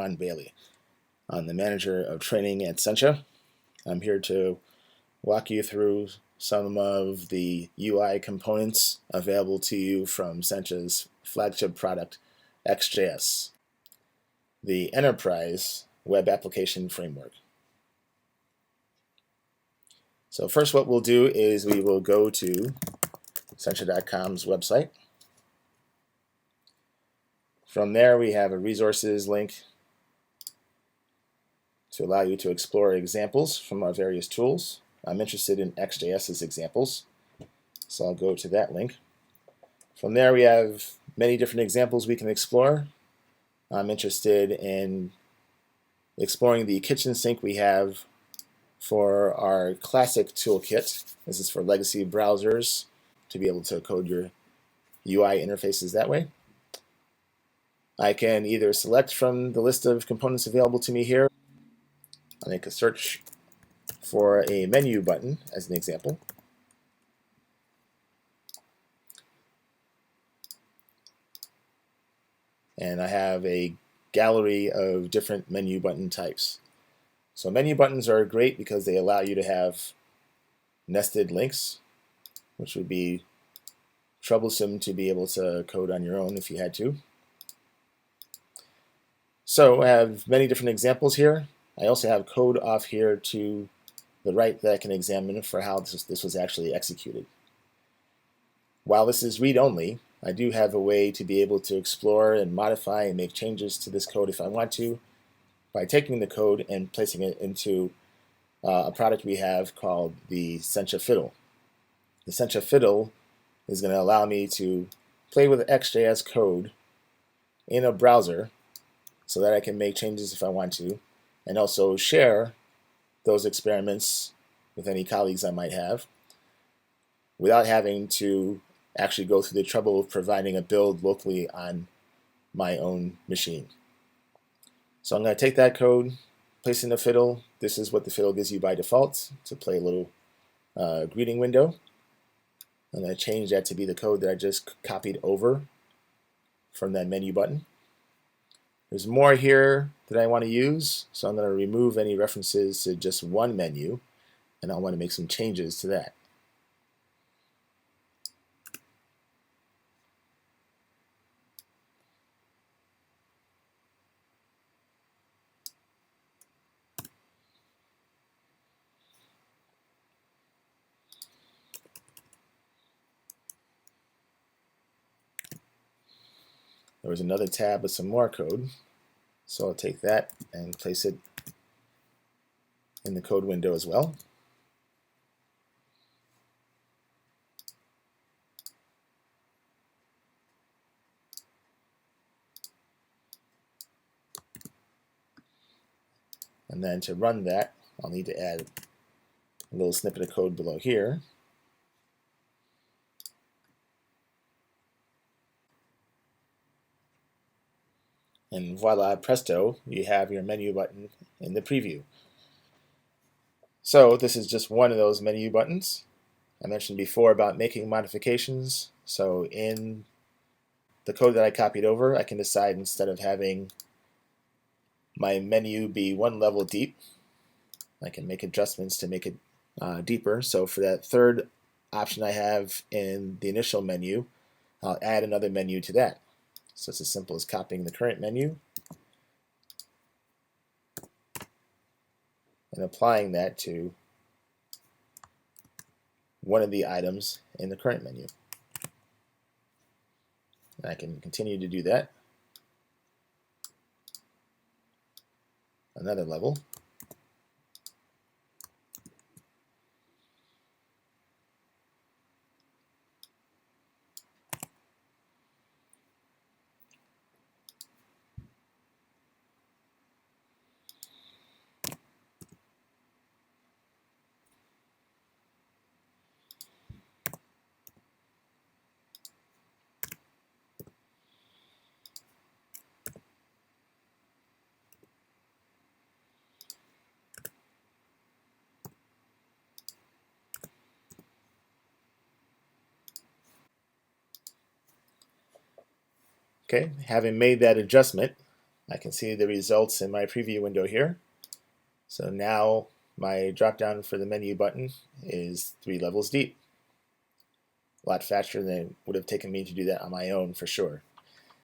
Ron Bailey. I'm the manager of training at Sencha. I'm here to walk you through some of the UI components available to you from Sencha's flagship product, XJS, the Enterprise Web Application Framework. So first what we'll do is we will go to Sencha.com's website. From there we have a resources link to allow you to explore examples from our various tools. I'm interested in XJS's examples, so I'll go to that link. From there we have many different examples we can explore. I'm interested in exploring the kitchen sink we have for our classic toolkit. This is for legacy browsers to be able to code your UI interfaces that way. I can either select from the list of components available to me here. I'll make a search for a menu button as an example. And I have a gallery of different menu button types. So menu buttons are great because they allow you to have nested links, which would be troublesome to be able to code on your own if you had to. So I have many different examples here. I also have code off here to the right that I can examine for how this was actually executed. While this is read-only, I do have a way to be able to explore and modify and make changes to this code if I want to by taking the code and placing it into a product we have called the Sencha Fiddle. The Sencha Fiddle is going to allow me to play with XJS code in a browser so that I can make changes if I want to, and also share those experiments with any colleagues I might have without having to actually go through the trouble of providing a build locally on my own machine. So I'm going to take that code, place it in the fiddle. This is what the fiddle gives you by default, to play a little greeting window. I'm going to change that to be the code that I just copied over from that menu button. There's more here that I want to use, so I'm going to remove any references to just one menu, and I want to make some changes to that. There was another tab with some more code, so I'll take that and place it in the code window as well. And then to run that, I'll need to add a little snippet of code below here. And voila, presto, you have your menu button in the preview. So this is just one of those menu buttons. I mentioned before about making modifications. So in the code that I copied over, I can decide instead of having my menu be one level deep, I can make adjustments to make it deeper. So for that third option I have in the initial menu, I'll add another menu to that. So it's as simple as copying the current menu and applying that to one of the items in the current menu. And I can continue to do that. Another level. Okay, having made that adjustment, I can see the results in my preview window here. So now my drop down for the menu button is 3 levels deep. A lot faster than it would have taken me to do that on my own for sure.